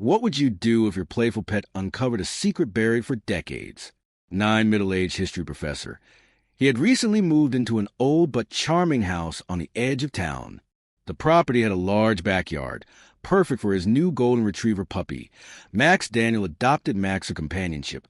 What would you do if your playful pet uncovered a secret buried for decades? 9 middle-aged history professor. He had recently moved into an old but charming house on the edge of town. The property had a large backyard, perfect for his new golden retriever puppy. Max Daniel adopted Max for companionship,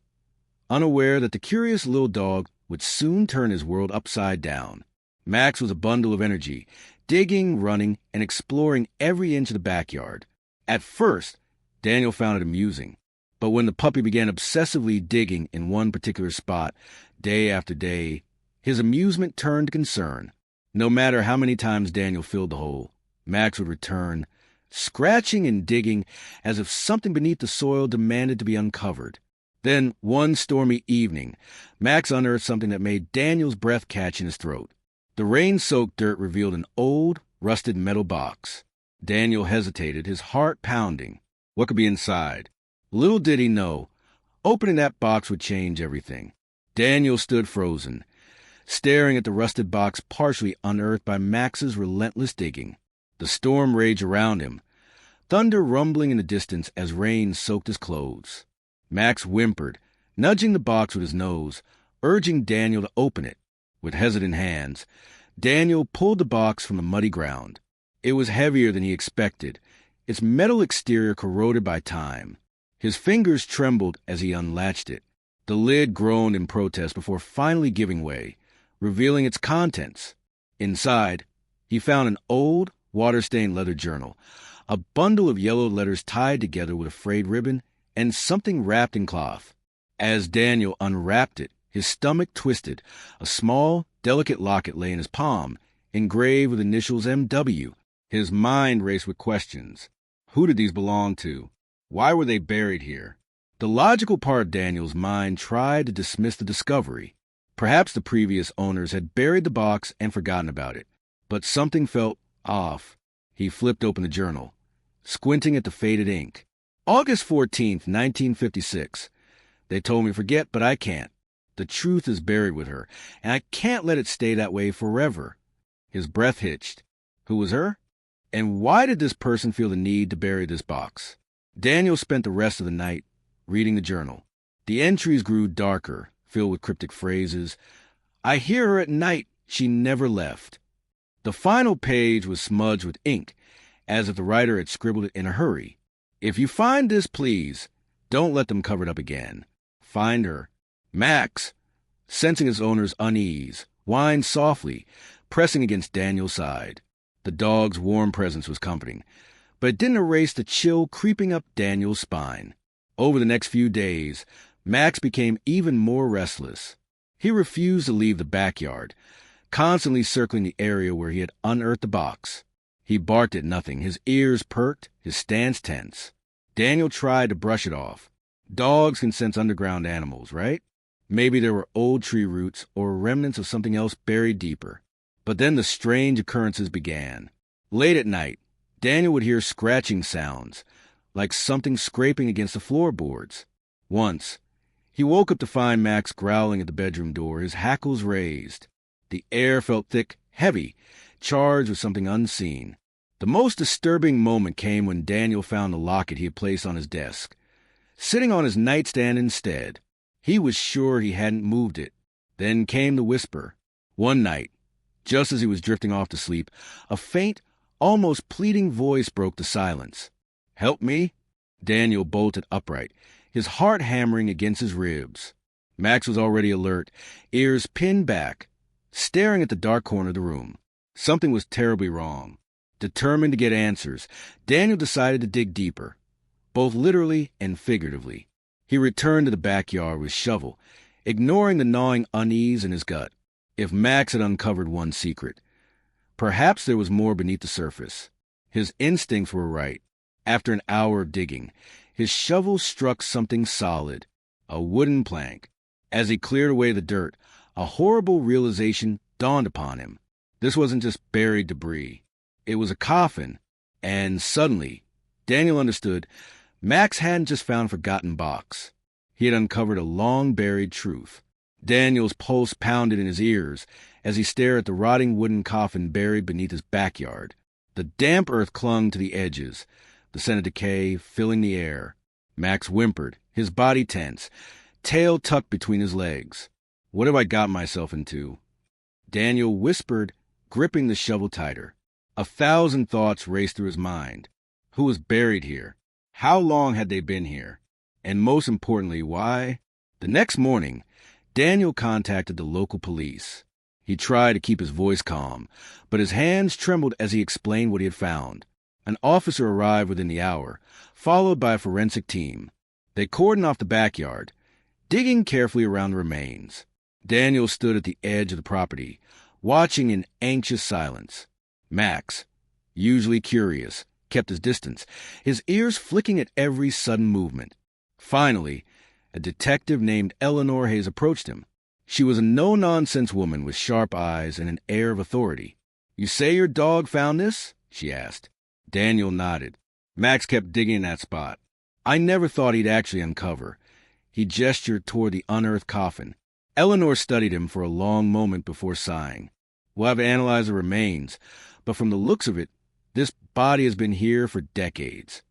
unaware that the curious little dog would soon turn his world upside down. Max was a bundle of energy, digging, running, and exploring every inch of the backyard. At first, Daniel found it amusing, but when the puppy began obsessively digging in one particular spot, day after day, his amusement turned to concern. No matter how many times Daniel filled the hole, Max would return, scratching and digging as if something beneath the soil demanded to be uncovered. Then, one stormy evening, Max unearthed something that made Daniel's breath catch in his throat. The rain-soaked dirt revealed an old, rusted metal box. Daniel hesitated, his heart pounding. What could be inside? Little did he know, opening that box would change everything. Daniel stood frozen, staring at the rusted box partially unearthed by Max's relentless digging. The storm raged around him, thunder rumbling in the distance as rain soaked his clothes. Max whimpered, nudging the box with his nose, urging Daniel to open it. With hesitant hands, Daniel pulled the box from the muddy ground. It was heavier than he expected, its metal exterior corroded by time. His fingers trembled as he unlatched it. The lid groaned in protest before finally giving way, revealing its contents. Inside, he found an old, water-stained leather journal, a bundle of yellow letters tied together with a frayed ribbon, and something wrapped in cloth. As Daniel unwrapped it, his stomach twisted. A small, delicate locket lay in his palm, engraved with initials M.W. His mind raced with questions. Who did these belong to? Why were they buried here? The logical part of Daniel's mind tried to dismiss the discovery. Perhaps the previous owners had buried the box and forgotten about it. But something felt off. He flipped open the journal, squinting at the faded ink. August 14th, 1956. They told me forget, but I can't. The truth is buried with her, and I can't let it stay that way forever. His breath hitched. Who was her? And why did this person feel the need to bury this box? Daniel spent the rest of the night reading the journal. The entries grew darker, filled with cryptic phrases. I hear her at night. She never left. The final page was smudged with ink, as if the writer had scribbled it in a hurry. If you find this, please, don't let them cover it up again. Find her. Max, sensing his owner's unease, whined softly, pressing against Daniel's side. The dog's warm presence was comforting, but it didn't erase the chill creeping up Daniel's spine. Over the next few days, Max became even more restless. He refused to leave the backyard, constantly circling the area where he had unearthed the box. He barked at nothing, his ears perked, his stance tense. Daniel tried to brush it off. Dogs can sense underground animals, right? Maybe there were old tree roots or remnants of something else buried deeper. But then the strange occurrences began. Late at night, Daniel would hear scratching sounds, like something scraping against the floorboards. Once, he woke up to find Max growling at the bedroom door, his hackles raised. The air felt thick, heavy, charged with something unseen. The most disturbing moment came when Daniel found the locket he had placed on his desk, sitting on his nightstand instead. He was sure he hadn't moved it. Then came the whisper. One night, just as he was drifting off to sleep, a faint, almost pleading voice broke the silence. Help me? Daniel bolted upright, his heart hammering against his ribs. Max was already alert, ears pinned back, staring at the dark corner of the room. Something was terribly wrong. Determined to get answers, Daniel decided to dig deeper, both literally and figuratively. He returned to the backyard with his shovel, ignoring the gnawing unease in his gut. If Max had uncovered one secret, perhaps there was more beneath the surface. His instincts were right. After an hour of digging, his shovel struck something solid, a wooden plank. As he cleared away the dirt, a horrible realization dawned upon him. This wasn't just buried debris. It was a coffin, and suddenly, Daniel understood Max hadn't just found a forgotten box. He had uncovered a long-buried truth. Daniel's pulse pounded in his ears as he stared at the rotting wooden coffin buried beneath his backyard. The damp earth clung to the edges, the scent of decay filling the air. Max whimpered, his body tense, tail tucked between his legs. What have I got myself into? Daniel whispered, gripping the shovel tighter. 1,000 thoughts raced through his mind. Who was buried here? How long had they been here? And most importantly, why? The next morning, Daniel contacted the local police. He tried to keep his voice calm, but his hands trembled as he explained what he had found. An officer arrived within the hour, followed by a forensic team. They cordoned off the backyard, digging carefully around the remains. Daniel stood at the edge of the property, watching in anxious silence. Max, usually curious, kept his distance, his ears flicking at every sudden movement. Finally, a detective named Eleanor Hayes approached him. She was a no-nonsense woman with sharp eyes and an air of authority. "You say your dog found this?" she asked. Daniel nodded. Max kept digging in that spot. "I never thought he'd actually uncover." He gestured toward the unearthed coffin. Eleanor studied him for a long moment before sighing. "We'll have to analyze the remains, but from the looks of it, this body has been here for decades."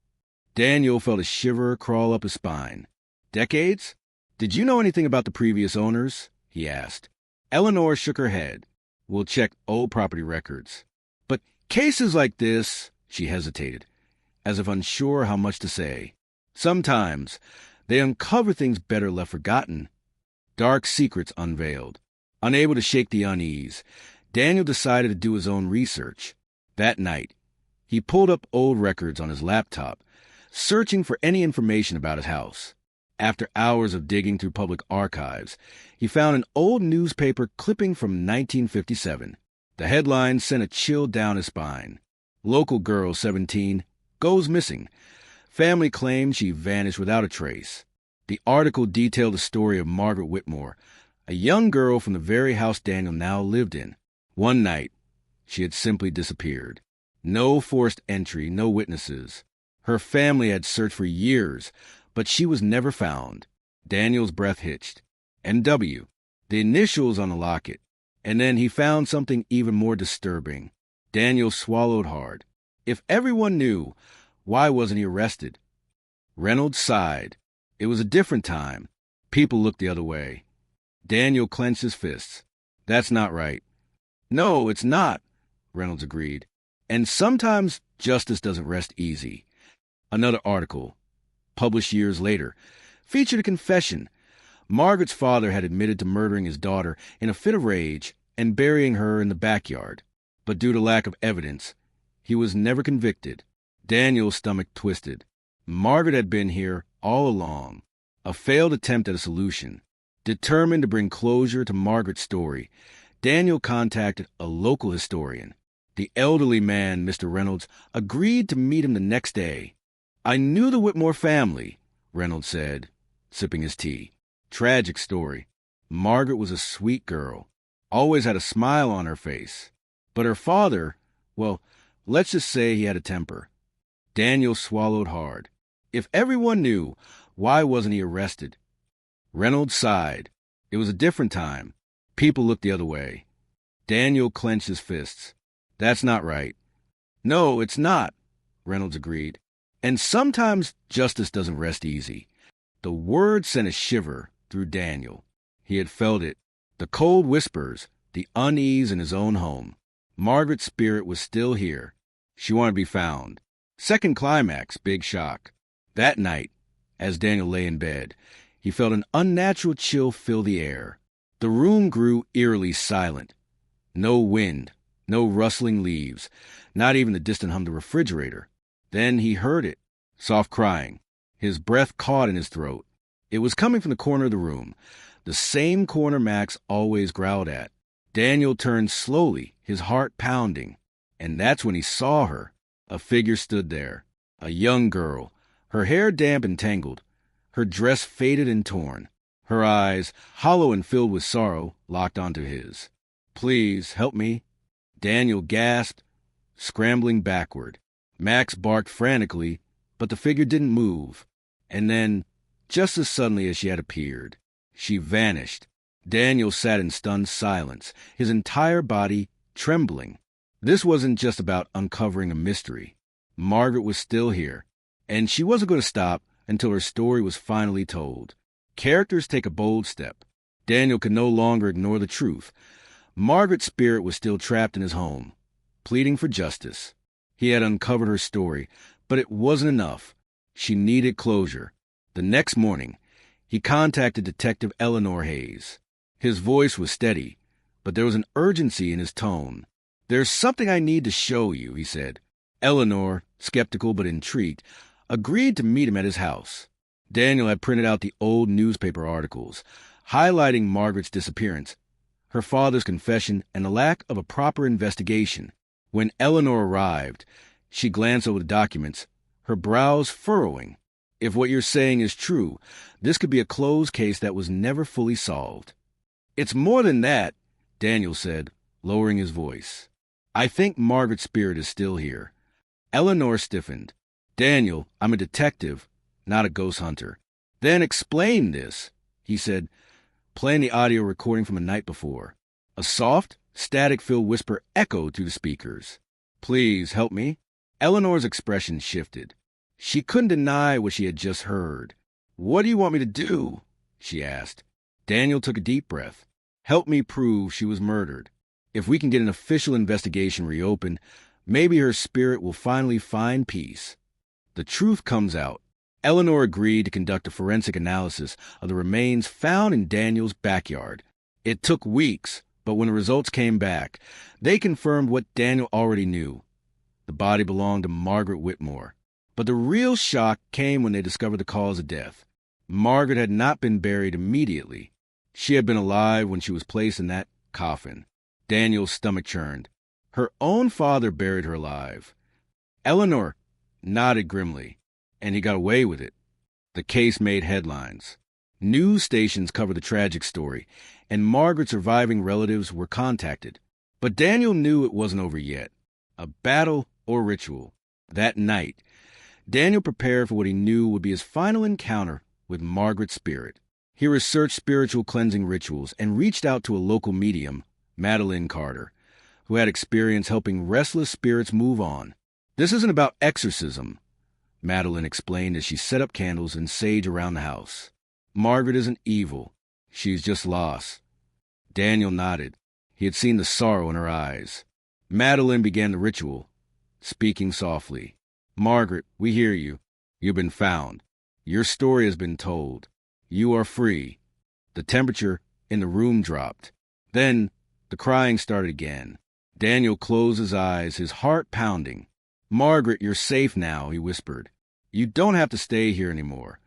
Daniel felt a shiver crawl up his spine. "Decades? Did you know anything about the previous owners?" he asked. Eleanor shook her head. "We'll check old property records." "But cases like this," she hesitated, as if unsure how much to say. "Sometimes they uncover things better left forgotten." Dark secrets unveiled. Unable to shake the unease, Daniel decided to do his own research. That night, he pulled up old records on his laptop, searching for any information about his house. After hours of digging through public archives, he found an old newspaper clipping from 1957. The headline sent a chill down his spine. "Local girl, 17, goes missing. Family claimed she vanished without a trace." The article detailed the story of Margaret Whitmore, a young girl from the very house Daniel now lived in. One night, she had simply disappeared. No forced entry, no witnesses. Her family had searched for years, but she was never found. Daniel's breath hitched. N.W., the initials on the locket. And then he found something even more disturbing. Daniel swallowed hard. If everyone knew, why wasn't he arrested? Reynolds sighed. It was a different time. People looked the other way. Daniel clenched his fists. "That's not right." "No, it's not," Reynolds agreed. "And sometimes justice doesn't rest easy." Another article, published years later, featured a confession. Margaret's father had admitted to murdering his daughter in a fit of rage and burying her in the backyard. But due to lack of evidence, he was never convicted. Daniel's stomach twisted. Margaret had been here all along, a failed attempt at a solution. Determined to bring closure to Margaret's story, Daniel contacted a local historian. The elderly man, Mr. Reynolds, agreed to meet him the next day. "I knew the Whitmore family," Reynolds said, sipping his tea. "Tragic story. Margaret was a sweet girl, always had a smile on her face. But her father, well, let's just say he had a temper." Daniel swallowed hard. If everyone knew, why wasn't he arrested? Reynolds sighed. It was a different time. People looked the other way. Daniel clenched his fists. "That's not right." "No, it's not," Reynolds agreed. "And sometimes justice doesn't rest easy." The word sent a shiver through Daniel. He had felt it. The cold whispers, the unease in his own home. Margaret's spirit was still here. She wanted to be found. Second climax, big shock. That night, as Daniel lay in bed, he felt an unnatural chill fill the air. The room grew eerily silent. No wind, no rustling leaves, not even the distant hum of the refrigerator. Then he heard it, soft crying. His breath caught in his throat. It was coming from the corner of the room, the same corner Max always growled at. Daniel turned slowly, his heart pounding. And that's when he saw her. A figure stood there, a young girl, her hair damp and tangled, her dress faded and torn, her eyes, hollow and filled with sorrow, locked onto his. "Please, help me." Daniel gasped, scrambling backward. Max barked frantically, but the figure didn't move. And then, just as suddenly as she had appeared, she vanished. Daniel sat in stunned silence, his entire body trembling. This wasn't just about uncovering a mystery. Margaret was still here, And she wasn't going to stop until her story was finally told. Characters take a bold step. Daniel could no longer ignore the truth. Margaret's spirit was still trapped in his home, pleading for justice. He had uncovered her story, but it wasn't enough. She needed closure. The next morning, he contacted Detective Eleanor Hayes. His voice was steady, but there was an urgency in his tone. "There's something I need to show you," he said. Eleanor, skeptical but intrigued, agreed to meet him at his house. Daniel had printed out the old newspaper articles, highlighting Margaret's disappearance, her father's confession, and the lack of a proper investigation. When Eleanor arrived, she glanced over the documents, her brows furrowing. "If what you're saying is true, this could be a closed case that was never fully solved." "It's more than that," Daniel said, lowering his voice. "I think Margaret's spirit is still here." Eleanor stiffened. "Daniel, I'm a detective, not a ghost hunter." "Then explain this," he said, playing the audio recording from the night before. A soft, static-filled whisper echoed through the speakers. "Please help me." Eleanor's expression shifted. She couldn't deny what she had just heard. "What do you want me to do?" she asked. Daniel took a deep breath. "Help me prove she was murdered. If we can get an official investigation reopened, maybe her spirit will finally find peace." The truth comes out. Eleanor agreed to conduct a forensic analysis of the remains found in Daniel's backyard. It took weeks, but when the results came back, they confirmed what Daniel already knew. The body belonged to Margaret Whitmore. But the real shock came when they discovered the cause of death. Margaret had not been buried immediately. She had been alive when she was placed in that coffin. Daniel's stomach churned. Her own father buried her alive. Eleanor nodded grimly, and he got away with it. The case made headlines. News stations covered the tragic story, and Margaret's surviving relatives were contacted. But Daniel knew it wasn't over yet. A battle or ritual. That night, Daniel prepared for what he knew would be his final encounter with Margaret's spirit. He researched spiritual cleansing rituals and reached out to a local medium, Madeline Carter, who had experience helping restless spirits move on. "This isn't about exorcism," Madeline explained as she set up candles and sage around the house. "Margaret isn't evil. She's just lost." Daniel nodded. He had seen the sorrow in her eyes. Madeline began the ritual, speaking softly. "Margaret, we hear you. You've been found. Your story has been told. You are free." The temperature in the room dropped. Then the crying started again. Daniel closed his eyes, his heart pounding. "Margaret, you're safe now," he whispered. "You don't have to stay here anymore."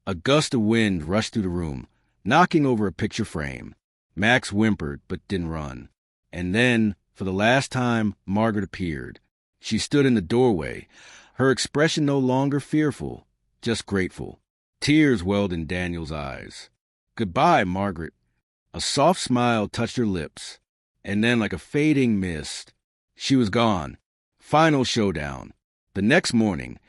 A gust of wind rushed through the room, knocking over a picture frame. Max whimpered but didn't run. And then, for the last time, Margaret appeared. She stood in the doorway, her expression no longer fearful, just grateful. Tears welled in Daniel's eyes. "Goodbye, Margaret." A soft smile touched her lips, and then, like a fading mist, she was gone. Final showdown. The next morning,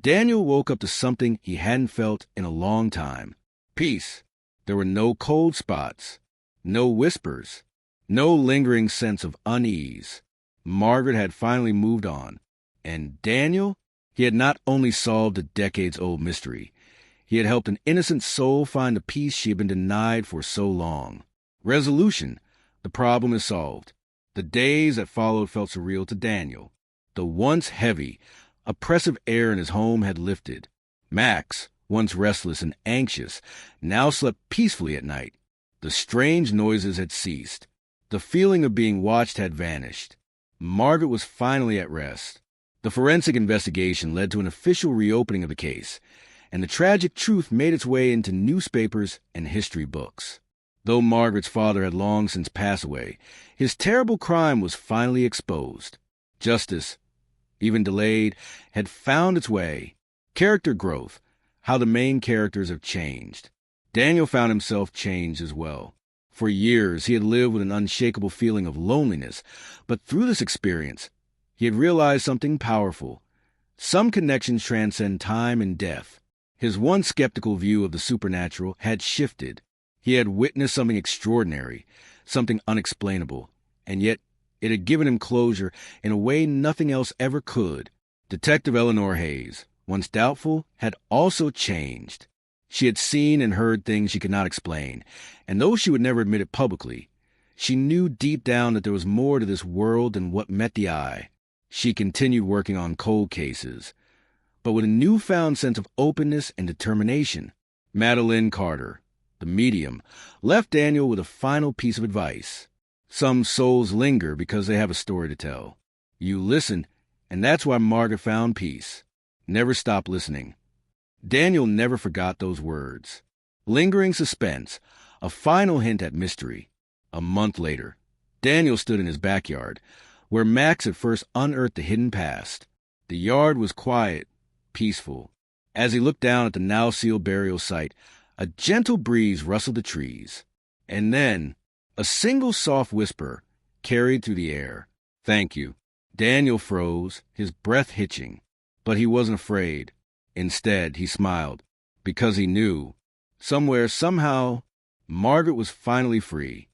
Daniel woke up to something he hadn't felt in a long time. Peace. There were no cold spots, no whispers, no lingering sense of unease. Margaret had finally moved on. And Daniel? He had not only solved a decades-old mystery, he had helped an innocent soul find the peace she had been denied for so long. Resolution. The problem is solved. The days that followed felt surreal to Daniel. The once heavy, oppressive air in his home had lifted. Max, once restless and anxious, now slept peacefully at night. The strange noises had ceased. The feeling of being watched had vanished. Margaret was finally at rest. The forensic investigation led to an official reopening of the case, and the tragic truth made its way into newspapers and history books. Though Margaret's father had long since passed away, his terrible crime was finally exposed. Justice, even delayed, had found its way. Character growth, how the main characters have changed. Daniel found himself changed as well. For years, he had lived with an unshakable feeling of loneliness, but through this experience, he had realized something powerful. Some connections transcend time and death. His once skeptical view of the supernatural had shifted. He had witnessed something extraordinary, something unexplainable, and yet it had given him closure in a way nothing else ever could. Detective Eleanor Hayes, once doubtful, had also changed. She had seen and heard things she could not explain, and though she would never admit it publicly, she knew deep down that there was more to this world than what met the eye. She continued working on cold cases, but with a newfound sense of openness and determination. Madeline Carter, the medium, left Daniel with a final piece of advice. Some souls linger because they have a story to tell. You listen, and that's why Margaret found peace. Never stop listening. Daniel never forgot those words. Lingering suspense, a final hint at mystery. A month later, Daniel stood in his backyard, where Max had first unearthed the hidden past. The yard was quiet, peaceful. As he looked down at the now-sealed burial site, a gentle breeze rustled the trees. And then, a single soft whisper carried through the air. "Thank you." Daniel froze, his breath hitching. But he wasn't afraid. Instead, he smiled, because he knew, somewhere, somehow, Margaret was finally free.